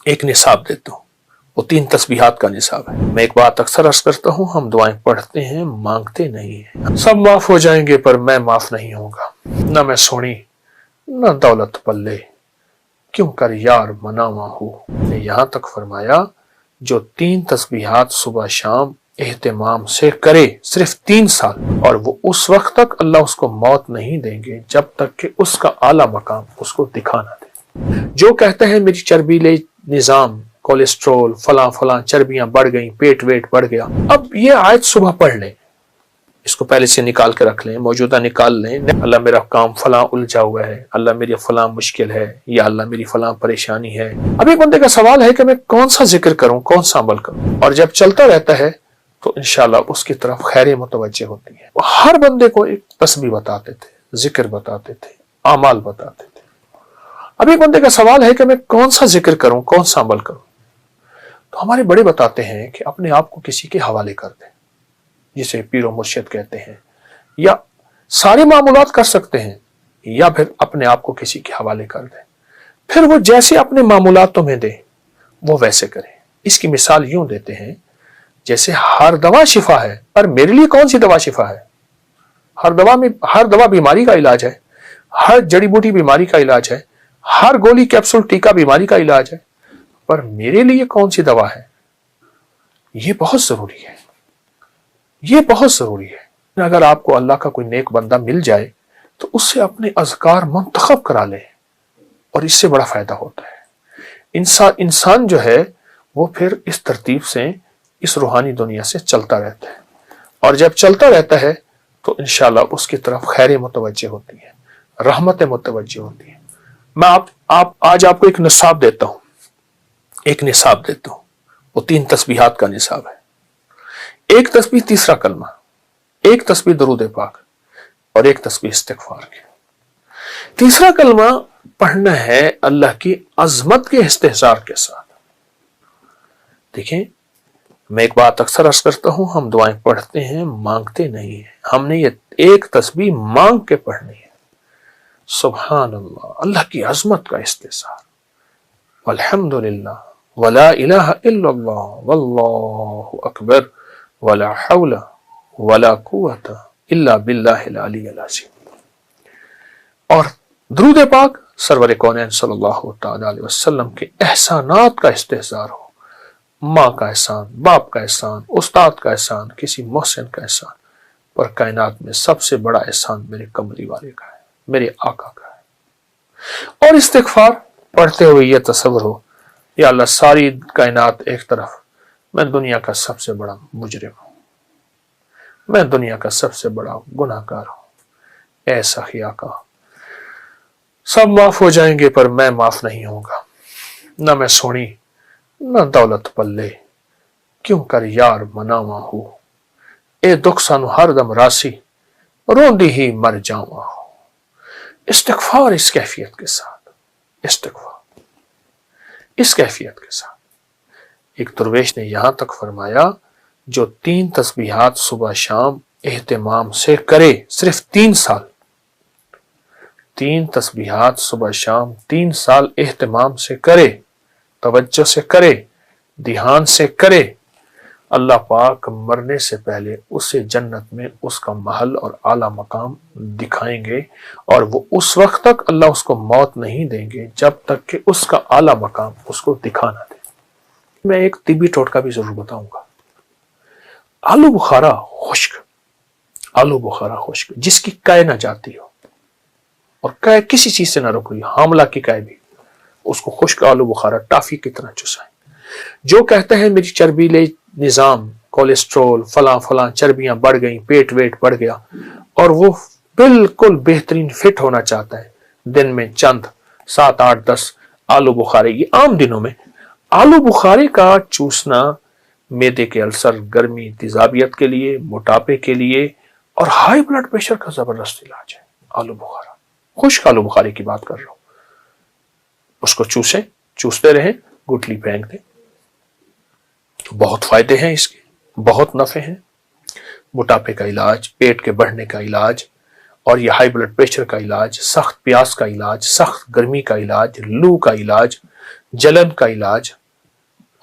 एक निसाब देता हूँ, वो 3 तस्बीहात का निसाब है। मैं एक बात अक्सर अर्ज करता हूँ, हम दुआएं पढ़ते हैं, मांगते नहीं है। सब माफ हो जाएंगे पर मैं माफ नहीं होगा। न मैं सोनी न दौलत पल्ले, क्यों कर यार मनावा हूँ। ने यहाँ तक फरमाया जो 3 तस्बीहात सुबह शाम एहतमाम से करे, सिर्फ 3 साल, और वो उस वक्त तक अल्लाह उसको मौत नहीं देंगे जब तक कि उसका आला मकाम उसको दिखा ना दे। जो कहते हैं मेरी चर्बीले निजाम, कोलेस्ट्रोल, फला फला चर्बियां बढ़ गई, पेट वेट बढ़ गया, अब ये आयत सुबह पढ़ लें, इसको पहले से निकाल के रख लें, मौजूदा निकाल लें। अल्लाह मेरा काम फला उलझा हुआ है, अल्लाह मेरी फला मुश्किल है, या अल्लाह मेरी फला परेशानी है। अब एक बंदे का सवाल है कि मैं कौन सा जिक्र करूं, कौन सा अमल करूं, और जब चलता रहता है तो इंशाल्लाह उसकी तरफ खैर मुतवज्जे होती है। वो हर बंदे को एक तस्बीह बताते थे, जिक्र बताते थे, आमाल बताते थे। अब एक बंदे का सवाल है कि मैं कौन सा जिक्र करूं, कौन सा अमल करूं, तो हमारे बड़े बताते हैं कि अपने आप को किसी के हवाले कर दें, जिसे पीरो मुर्शिद कहते हैं, या सारे मामूलात कर सकते हैं, या फिर अपने आप को किसी के हवाले कर दें, फिर वो जैसे अपने मामूलात तुम्हें दे वो वैसे करें। इसकी मिसाल यूं देते हैं जैसे हर दवा शिफा है, पर मेरे लिए कौन सी दवा शिफा है। हर दवा बीमारी का इलाज है, हर जड़ी बूटी बीमारी का इलाज है, हर गोली कैप्सूल टीका बीमारी का इलाज है, पर मेरे लिए कौन सी दवा है, ये बहुत जरूरी है, ये बहुत जरूरी है। अगर आपको अल्लाह का कोई नेक बंदा मिल जाए तो उससे अपने अज़कार मुंतखब करा ले, और इससे बड़ा फायदा होता है। इंसान जो है वो फिर इस तरतीब से इस रूहानी दुनिया से चलता रहता है, और जब चलता रहता है तो इंशाल्लाह उसकी तरफ खैर मुतवज्जे होती है, रहमत मुतवज्जे होती है। मैं आज आपको एक निसाब देता हूं, वो 3 तस्बीहात का निसाब है। एक तस्बीह तीसरा कलमा, एक तस्बीह दरूद पाक, और एक तस्बीह इस्तिग़फ़ार की। तीसरा कलमा पढ़ना है अल्लाह की अजमत के इस्तिहज़ार के साथ। देखें, मैं एक बात अक्सर अर्ज करता हूं, हम दुआएं पढ़ते हैं, मांगते नहीं है। हमने ये एक तस्बीह मांग के पढ़नी है। सुभान अल्लाह, अल्लाह की अजमत का इस्तिहज़ार, वल्हम्दुलिल्लाह, वला इलाहा इल्लल्लाह, वल्लाहु अकबर, वला हौला वला कुव्वता इल्ला बिल्लाहिल अलिय्यिल अज़ीम। और दुरूद पाक सरवर कौनैन सल्लल्लाहु तआला अलैहि वसल्लम के एहसानात का इस्तिहज़ार हो। माँ का एहसान, बाप का एहसान, उस्ताद का एहसान, किसी मोहसिन का एहसान, पर कायनात में सबसे बड़ा एहसान मेरे कमली वाले का है, मेरे आका का है। और इस्तिग़फ़ार पढ़ते हुए यह तसव्वुर हो, या अल्लाह सारी कायनात एक तरफ, मैं दुनिया का सबसे बड़ा मुजरिम हूं, मैं दुनिया का सबसे बड़ा गुनाहगार हूं। ऐसा ही आका, सब माफ हो जाएंगे पर मैं माफ नहीं होगा। न मैं सोनी न दौलत पल्ले, क्यों कर यार मनावा हूं। ए दुख सानू हर दम रासी, रोंदी ही मर जावा हूं। इस्तिग़फ़ार इस कैफियत के साथ, इस्तिग़फ़ार इस कैफियत के साथ। एक दरवेश ने यहां तक फरमाया जो 3 तस्बीहात सुबह शाम एहतमाम से करे, सिर्फ 3 साल, 3 तस्बीहात सुबह शाम 3 साल एहतमाम से करे, तवज्जो से करे, ध्यान से करे, अल्लाह पाक मरने से पहले उसे जन्नत में उसका महल और आला मकाम दिखाएंगे, और वो उस वक्त तक अल्लाह उसको मौत नहीं देंगे जब तक कि उसका आला मकाम उसको दिखा ना दे। मैं एक तिब्बी टोटका भी जरूर बताऊंगा। आलू बुखारा खुश्क जिसकी कै ना जाती हो, और कै किसी चीज से ना रुक रही, हामला की कै भी, उसको खुश्क आलू बुखारा टाफी की तरह चुसाएं। जो कहते हैं मेरी चर्बीले निजाम, कोलेस्ट्रोल, फला फला चर्बियां बढ़ गई, पेट वेट बढ़ गया, और वो बिल्कुल बेहतरीन फिट होना चाहता है, दिन में चंद 7, 8, 10 आलू बुखारे, ये आम दिनों में आलू बुखारे का चूसना मैदे के अल्सर, गर्मी, तेजाबियत के लिए, मोटापे के लिए, और हाई ब्लड प्रेशर का जबरदस्त इलाज है। आलू बुखारा, खुश्क आलू बुखारे की बात कर रहा हूं। उसको चूसते रहें, गुठली फेंक दें। बहुत फायदे हैं इसके, बहुत नफे हैं। मोटापे का इलाज, पेट के बढ़ने का इलाज, और यह हाई ब्लड प्रेशर का इलाज, सख्त प्यास का इलाज, सख्त गर्मी का इलाज, लू का इलाज, जलन का इलाज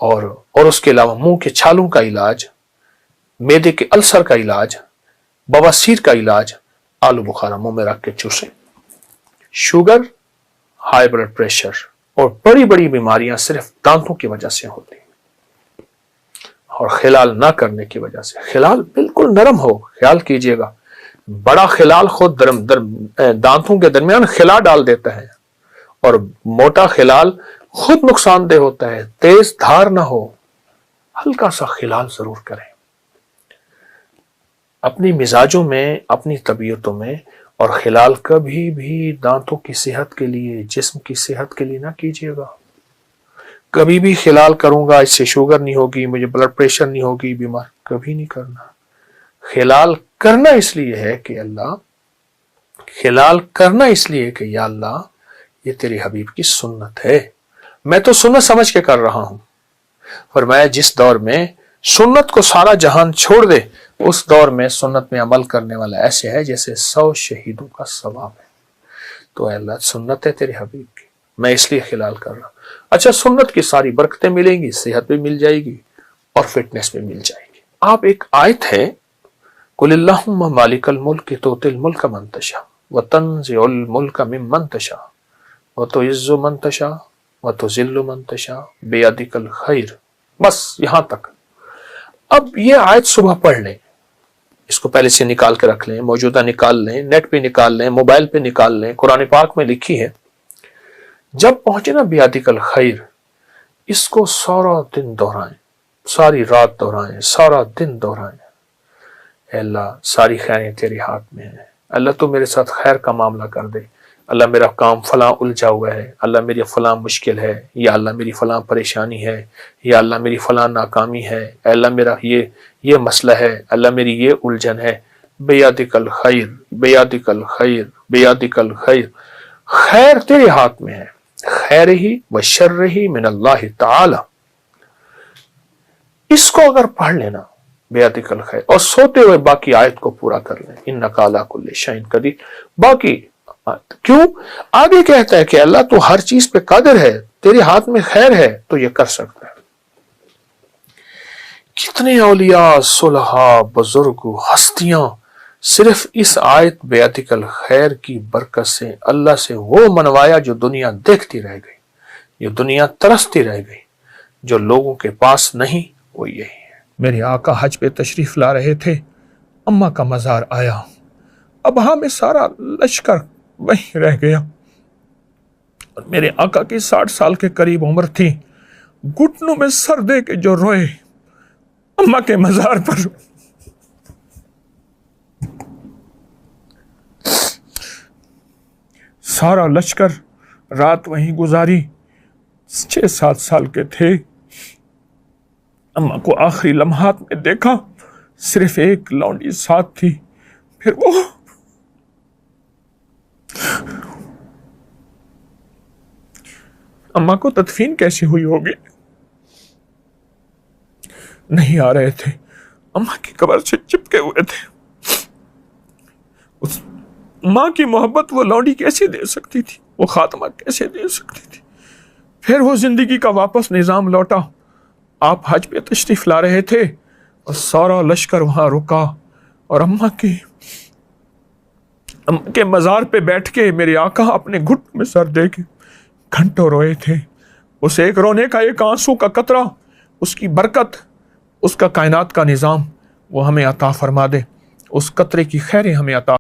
और उसके अलावा मुंह के छालों का इलाज, मैदे के अल्सर का इलाज, बवासीर का इलाज आलू बुखारा मुंह में रख के चूसें। शुगर, हाई ब्लड प्रेशर और बड़ी बड़ी बीमारियां सिर्फ दांतों की वजह से होती हैं और खिलाल ना करने की वजह से। खिलाल बिल्कुल नरम हो, ख्याल कीजिएगा, बड़ा खिलाल खुद दांतों के दरमियान खिला डाल देता है और मोटा खिलाल खुद नुकसानदेह होता है। तेज धार ना हो, हल्का सा खिलाल जरूर करें। अपनी मिजाजों में, अपनी तबीयतों में, और खिलाल कभी भी दांतों की सेहत के लिए, जिस्म की सेहत के लिए ना कीजिएगा। कभी भी खिलाल करूंगा इससे शुगर नहीं होगी, मुझे ब्लड प्रेशर नहीं होगी, बीमार, कभी नहीं करना। खिलाल करना इसलिए है कि अल्लाह, खिलाल करना इसलिए कि या अल्लाह ये तेरे हबीब की सुन्नत है, मैं तो सुन्नत समझ के कर रहा हूं। फरमाया जिस दौर में सुन्नत को सारा जहान छोड़ दे, उस दौर में सुन्नत में अमल करने वाला ऐसे है जैसे 100 शहीदों का सवाब है। तो अल्लाह सुन्नत है तेरे हबीब की, मैं इसलिए खिलाल कर रहा हूं। अच्छा, सुन्नत की सारी बरकतें मिलेंगी, सेहत भी मिल जाएगी और फिटनेस भी मिल जाएगी। आप एक आयत है, कुलिल्लाहुम्मा मालिकल मुल्क तुतिल मुल्क मन तशा व तंज़िउल मुल्क मिम्मन तशा व तुइज़्ज़ु मन तशा व तुज़िल्लु मन तशा बियदिकल खैर। बस यहां तक। अब ये आयत सुबह पढ़ लें, इसको पहले से निकाल के रख लें, मौजूदा निकाल लें, नेट पे निकाल लें, मोबाइल पे निकाल लें, कुरान पाक में लिखी है। जब पहुंचे ना बियदिकल खैर, इसको सारा दिन दोहराएं, सारी रात दोहराएं, सारा दिन दोहराएं। अल्लाह सारी खैरें तेरे हाथ में है, अल्लाह तू मेरे साथ खैर का मामला कर दे। अल्लाह मेरा काम फलां उलझा हुआ है, अल्लाह मेरी फलां मुश्किल है, या अल्लाह मेरी फलां परेशानी है, या अल्लाह मेरी फलां नाकामी है, अल्लाह मेरा ये मसला है, अल्लाह मेरी ये उलझन है। बियदिकल खैर, बियदिकल खैर, बियदिकल खैर। खैर तेरे हाथ में है, खैर ही व शर्र ही मिनल्लाह ताला। इसको अगर पढ़ लेना बियदिकल खैर, और सोते हुए बाकी आयत को पूरा कर लें, इन्नका अला कुल्लि शैइन कदीर। बाकी क्यों आगे कहता है कि अल्लाह तो हर चीज पे कादिर है, तेरे हाथ में खैर है तो ये कर सकता है। कितने औलिया, सुलहा, बुजुर्ग, हस्तियां सिर्फ इस आयत बियदिकल खैर की बरकत से अल्लाह से वो मनवाया जो दुनिया देखती रह गई, जो दुनिया तरसती रह गई, जो लोगों के पास नहीं, वो यही है। मेरे आका हज पे तशरीफ ला रहे थे, अम्मा का मजार आया, अब में सारा लश्कर वहीं रह गया। और मेरे आका की 60 साल के करीब उम्र थी, घुटनों में सर दे के जो रोए अम्मा के मजार पर। सारा लश्कर रात वहीं गुजारी। 6-7 साल के थे, अम्मा को आखिरी लम्हात में देखा, सिर्फ एक लौंडी साथ थी। फिर वो अम्मा को तदफीन कैसी हुई होगी, नहीं आ रहे थे, अम्मा की कब्र से चिपके हुए थे। उस माँ की मोहब्बत वो लौंडी कैसे दे सकती थी, वो खात्मा कैसे दे सकती थी। फिर वो जिंदगी का वापस निजाम लौटा। आप हज पे तशरीफ ला रहे थे और सारा लश्कर वहां रुका और अम्मा के मजार पे बैठ के मेरे आका अपने घुट में सर दे के घंटों रोए थे। उस एक रोने का एक आंसू का कतरा, उसकी बरकत, उसका कायनात का निजाम वो हमें अता फरमा दे, उस कतरे की खैरें हमें अता